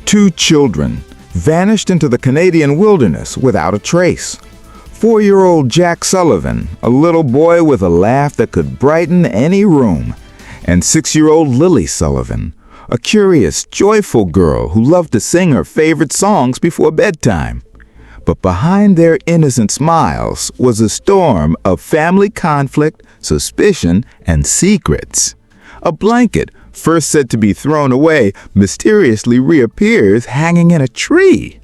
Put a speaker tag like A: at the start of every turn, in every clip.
A: Two children vanished into the Canadian wilderness without a trace. 4-year-old Jack Sullivan, a little boy with a laugh that could brighten any room, and 6-year-old Lilly Sullivan, a curious, joyful girl who loved to sing her favorite songs before bedtime. But behind their innocent smiles was a storm of family conflict, suspicion, and secrets. A blanket, first said to be thrown away, mysteriously reappears hanging in a tree.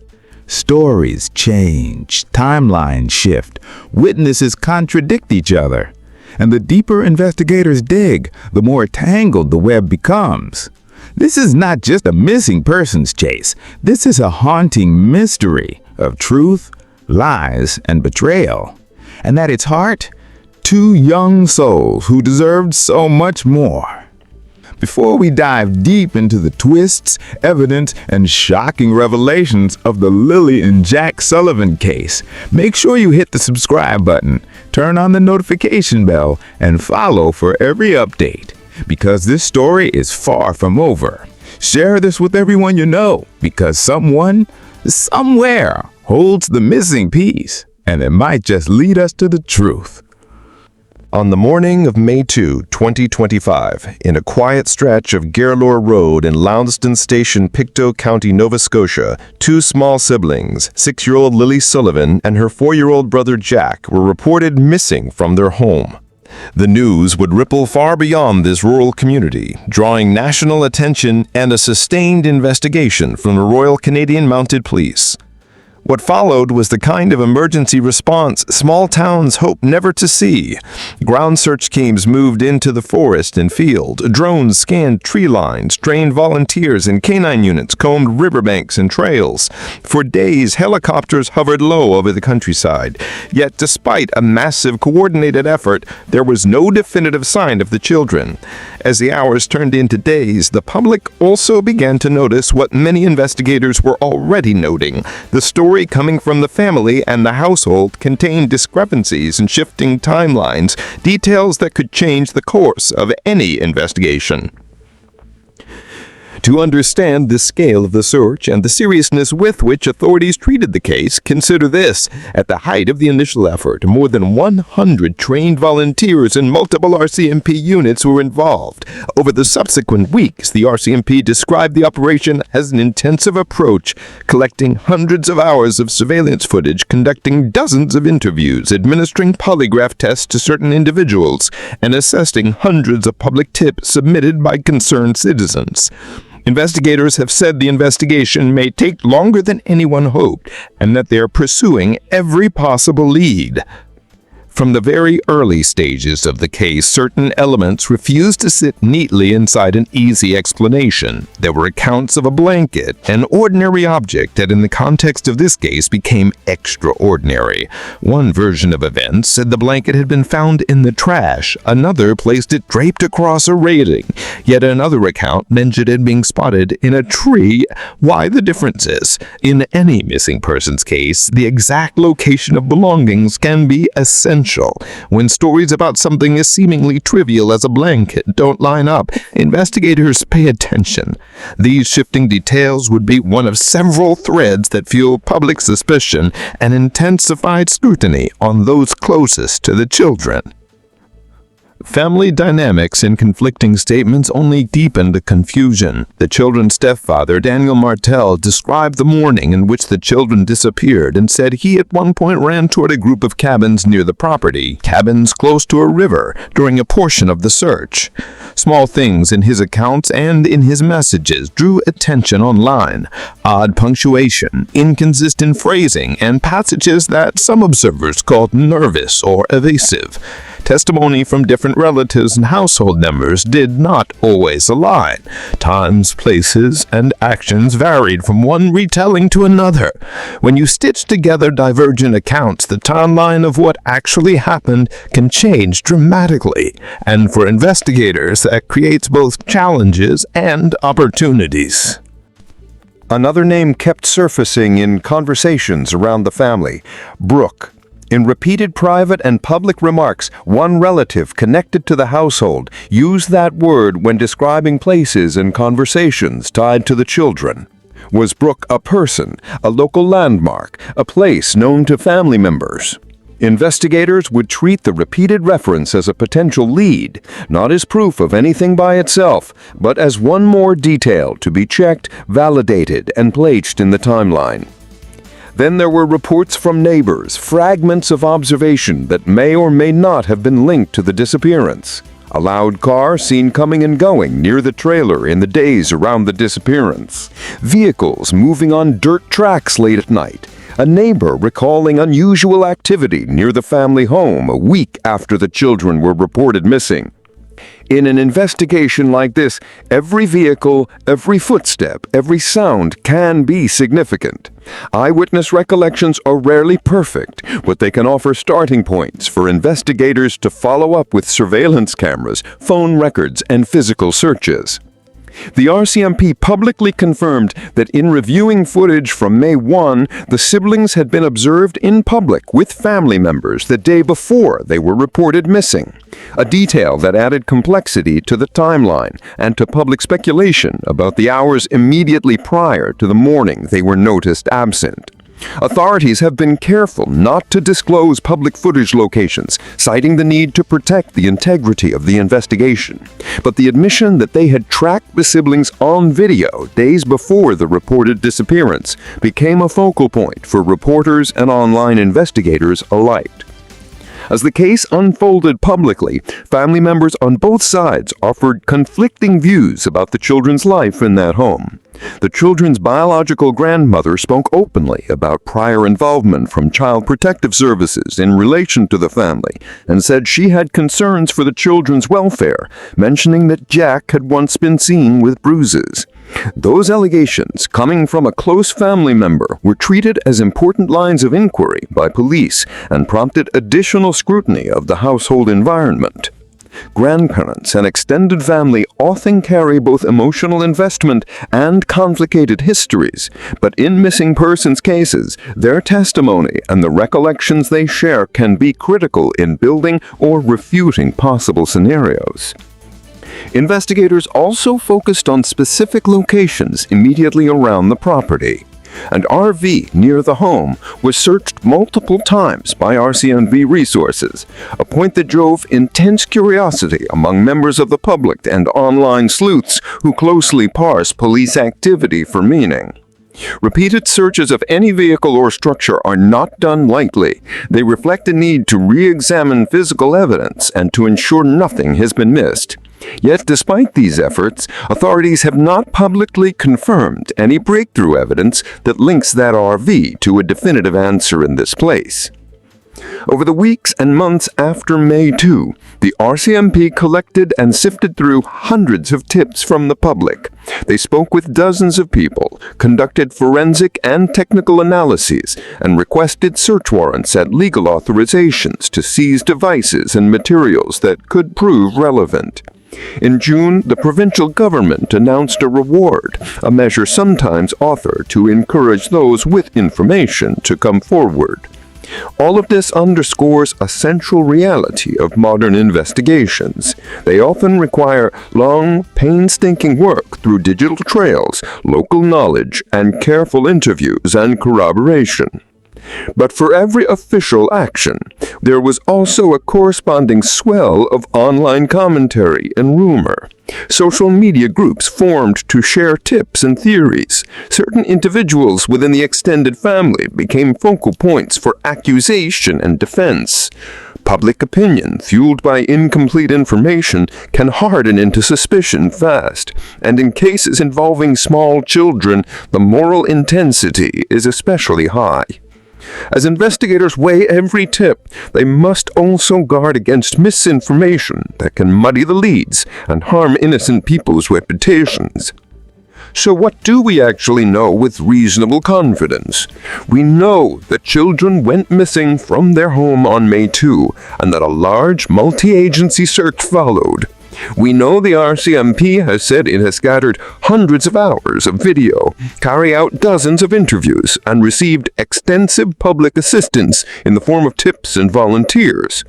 A: Stories change, timelines shift, witnesses contradict each other. And the deeper investigators dig, the more tangled the web becomes. This is not just a missing persons chase. This is a haunting mystery of truth, lies, and betrayal. And at its heart, two young souls who deserved so much more. Before we dive deep into the twists, evidence, and shocking revelations of the Lilly and Jack Sullivan case, make sure you hit the subscribe button, turn on the notification bell, and follow for every update. Because this story is far from over. Share this with everyone you know, because someone, somewhere, holds the missing piece, and it might just lead us to the truth.
B: On the morning of May 2, 2025, in a quiet stretch of Gairlore Road in Lounston Station, Pictou County, Nova Scotia, two small siblings, 6-year-old Lilly Sullivan and her 4-year-old brother Jack, were reported missing from their home. The news would ripple far beyond this rural community, drawing national attention and a sustained investigation from the Royal Canadian Mounted Police. What followed was the kind of emergency response small towns hope never to see. Ground search teams moved into the forest and field. Drones scanned tree lines. Trained volunteers and canine units combed riverbanks and trails. For days, helicopters hovered low over the countryside. Yet, despite a massive coordinated effort, there was no definitive sign of the children. As the hours turned into days, the public also began to notice what many investigators were already noting. The story coming from the family and the household contained discrepancies and shifting timelines, details that could change the course of any investigation. To understand the scale of the search and the seriousness with which authorities treated the case, consider this. At the height of the initial effort, more than 100 trained volunteers and multiple RCMP units were involved. Over the subsequent weeks, the RCMP described the operation as an intensive approach, collecting hundreds of hours of surveillance footage, conducting dozens of interviews, administering polygraph tests to certain individuals, and assessing hundreds of public tips submitted by concerned citizens. Investigators have said the investigation may take longer than anyone hoped, and that they are pursuing every possible lead. From the very early stages of the case, certain elements refused to sit neatly inside an easy explanation. There were accounts of a blanket, an ordinary object that in the context of this case became extraordinary. One version of events said the blanket had been found in the trash. Another placed it draped across a railing. Yet another account mentioned it being spotted in a tree. Why the differences? In any missing persons case, the exact location of belongings can be essential. When stories about something as seemingly trivial as a blanket don't line up, investigators pay attention. These shifting details would be one of several threads that fuel public suspicion and intensified scrutiny on those closest to the children. Family dynamics and conflicting statements only deepened the confusion. The children's stepfather, Daniel Martel, described the morning in which the children disappeared and said he at one point ran toward a group of cabins near the property, cabins close to a river, during a portion of the search. Small things in his accounts and in his messages drew attention online. Odd punctuation, inconsistent phrasing, and passages that some observers called nervous or evasive. Testimony from different relatives and household members did not always align. Times, places, and actions varied from one retelling to another. When you stitch together divergent accounts, the timeline of what actually happened can change dramatically. And for investigators, that creates both challenges and opportunities. Another name kept surfacing in conversations around the family: Brooke. In repeated private and public remarks, one relative connected to the household used that word when describing places and conversations tied to the children. Was Brook a person, a local landmark, a place known to family members? Investigators would treat the repeated reference as a potential lead, not as proof of anything by itself, but as one more detail to be checked, validated, and placed in the timeline. Then there were reports from neighbors, fragments of observation that may or may not have been linked to the disappearance. A loud car seen coming and going near the trailer in the days around the disappearance. Vehicles moving on dirt tracks late at night. A neighbor recalling unusual activity near the family home a week after the children were reported missing. In an investigation like this, every vehicle, every footstep, every sound can be significant. Eyewitness recollections are rarely perfect, but they can offer starting points for investigators to follow up with surveillance cameras, phone records, and physical searches. The RCMP publicly confirmed that in reviewing footage from May 1, the siblings had been observed in public with family members the day before they were reported missing, a detail that added complexity to the timeline and to public speculation about the hours immediately prior to the morning they were noticed absent. Authorities have been careful not to disclose public footage locations, citing the need to protect the integrity of the investigation. But the admission that they had tracked the siblings on video days before the reported disappearance became a focal point for reporters and online investigators alike. As the case unfolded publicly, family members on both sides offered conflicting views about the children's life in that home. The children's biological grandmother spoke openly about prior involvement from Child Protective Services in relation to the family and said she had concerns for the children's welfare, mentioning that Jack had once been seen with bruises. Those allegations, coming from a close family member, were treated as important lines of inquiry by police and prompted additional scrutiny of the household environment. Grandparents and extended family often carry both emotional investment and complicated histories, but in missing persons cases, their testimony and the recollections they share can be critical in building or refuting possible scenarios. Investigators also focused on specific locations immediately around the property. An RV near the home was searched multiple times by RCMP resources, a point that drove intense curiosity among members of the public and online sleuths who closely parse police activity for meaning. Repeated searches of any vehicle or structure are not done lightly. They reflect a need to re-examine physical evidence and to ensure nothing has been missed. Yet, despite these efforts, authorities have not publicly confirmed any breakthrough evidence that links that RV to a definitive answer in this place. Over the weeks and months after May 2, the RCMP collected and sifted through hundreds of tips from the public. They spoke with dozens of people, conducted forensic and technical analyses, and requested search warrants and legal authorizations to seize devices and materials that could prove relevant. In June, the provincial government announced a reward, a measure sometimes authored to encourage those with information to come forward. All of this underscores a central reality of modern investigations. They often require long, painstaking work through digital trails, local knowledge, and careful interviews and corroboration. But for every official action, there was also a corresponding swell of online commentary and rumor. Social media groups formed to share tips and theories. Certain individuals within the extended family became focal points for accusation and defense. Public opinion, fueled by incomplete information, can harden into suspicion fast, and in cases involving small children, the moral intensity is especially high. As investigators weigh every tip, they must also guard against misinformation that can muddy the leads and harm innocent people's reputations. So what do we actually know with reasonable confidence? We know that children went missing from their home on May 2, and that a large multi-agency search followed. We know the RCMP has said it has gathered hundreds of hours of video, carried out dozens of interviews, and received extensive public assistance in the form of tips and volunteers.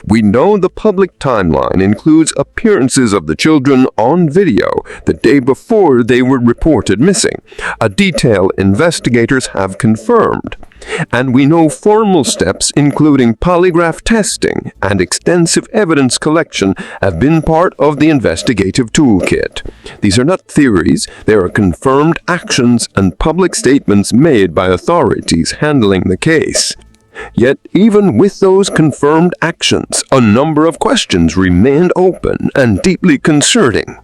C: We know the public timeline includes appearances of the children on video the day before they were reported missing, a detail investigators have confirmed. And we know formal steps including polygraph testing and extensive evidence collection have been part of the investigative toolkit. These are not theories, they are confirmed actions and public statements made by authorities handling the case. Yet, even with those confirmed actions, a number of questions remained open and deeply concerning.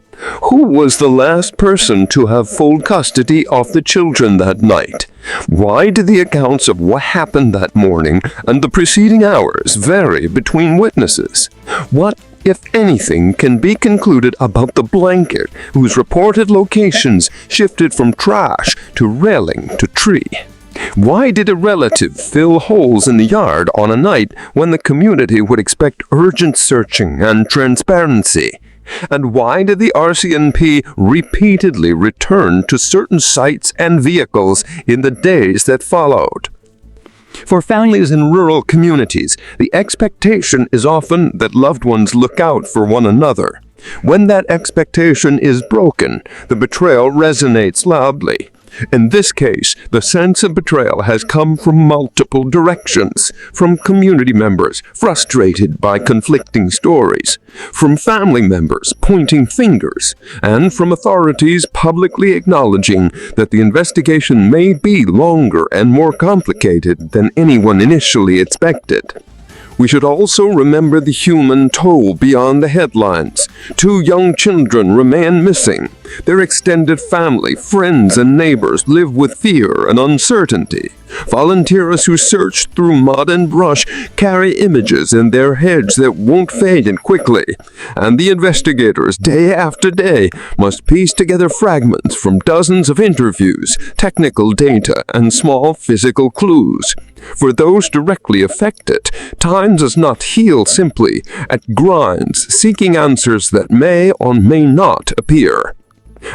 C: Who was the last person to have full custody of the children that night? Why did the accounts of what happened that morning and the preceding hours vary between witnesses? What, if anything, can be concluded about the blanket whose reported locations shifted from trash to railing to tree? Why did a relative fill holes in the yard on a night when the community would expect urgent searching and transparency? And why did the RCMP repeatedly return to certain sites and vehicles in the days that followed? For families in rural communities, the expectation is often that loved ones look out for one another. When that expectation is broken, the betrayal resonates loudly. In this case, the sense of betrayal has come from multiple directions, from community members frustrated by conflicting stories, from family members pointing fingers, and from authorities publicly acknowledging that the investigation may be longer and more complicated than anyone initially expected. We should also remember the human toll beyond the headlines. 2 young children remain missing. Their extended family, friends, and neighbors live with fear and uncertainty. Volunteers who search through mud and brush carry images in their heads that won't fade in quickly. And the investigators, day after day, must piece together fragments from dozens of interviews, technical data, and small physical clues. For those directly affected, time does not heal simply at grinds, seeking answers that may or may not appear.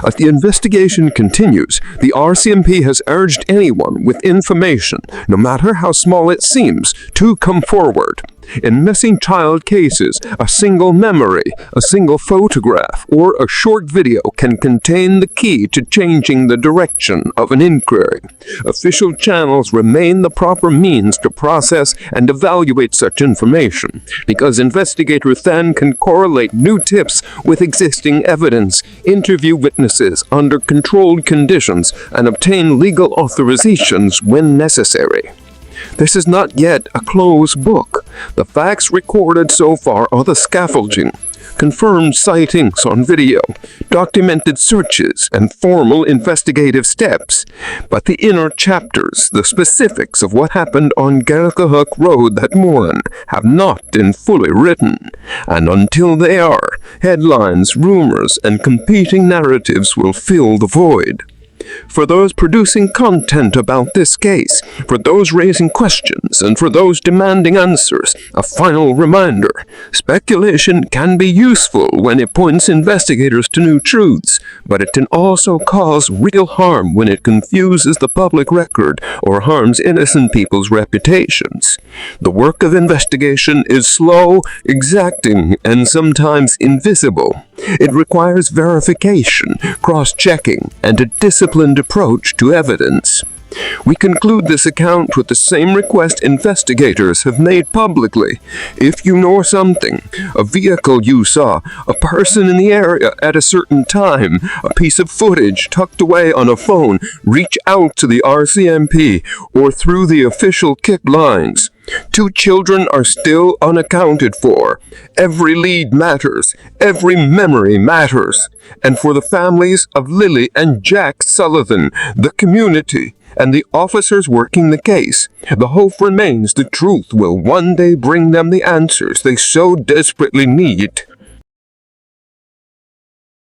C: As the investigation continues, the RCMP has urged anyone with information, no matter how small it seems, to come forward. In missing child cases, a single memory, a single photograph, or a short video can contain the key to changing the direction of an inquiry. Official channels remain the proper means to process and evaluate such information, because investigators then can correlate new tips with existing evidence, interview witnesses under controlled conditions, and obtain legal authorizations when necessary. This is not yet a closed book. The facts recorded so far are the scaffolding, confirmed sightings on video, documented searches, and formal investigative steps. But the inner chapters, the specifics of what happened on Garrickahawk Road that morning, have not been fully written. And until they are, headlines, rumors, and competing narratives will fill the void. For those producing content about this case, for those raising questions, and for those demanding answers, a final reminder: speculation can be useful when it points investigators to new truths, but it can also cause real harm when it confuses the public record or harms innocent people's reputations. The work of investigation is slow, exacting, and sometimes invisible. It requires verification, cross-checking, and a disciplined approach to evidence. We conclude this account with the same request investigators have made publicly. If you know something, a vehicle you saw, a person in the area at a certain time, a piece of footage tucked away on a phone, reach out to the RCMP or through the official KIP lines. 2 children are still unaccounted for. Every lead matters. Every memory matters. And for the families of Lilly and Jack Sullivan, the community, and the officers working the case, the hope remains the truth will one day bring them the answers they so desperately need.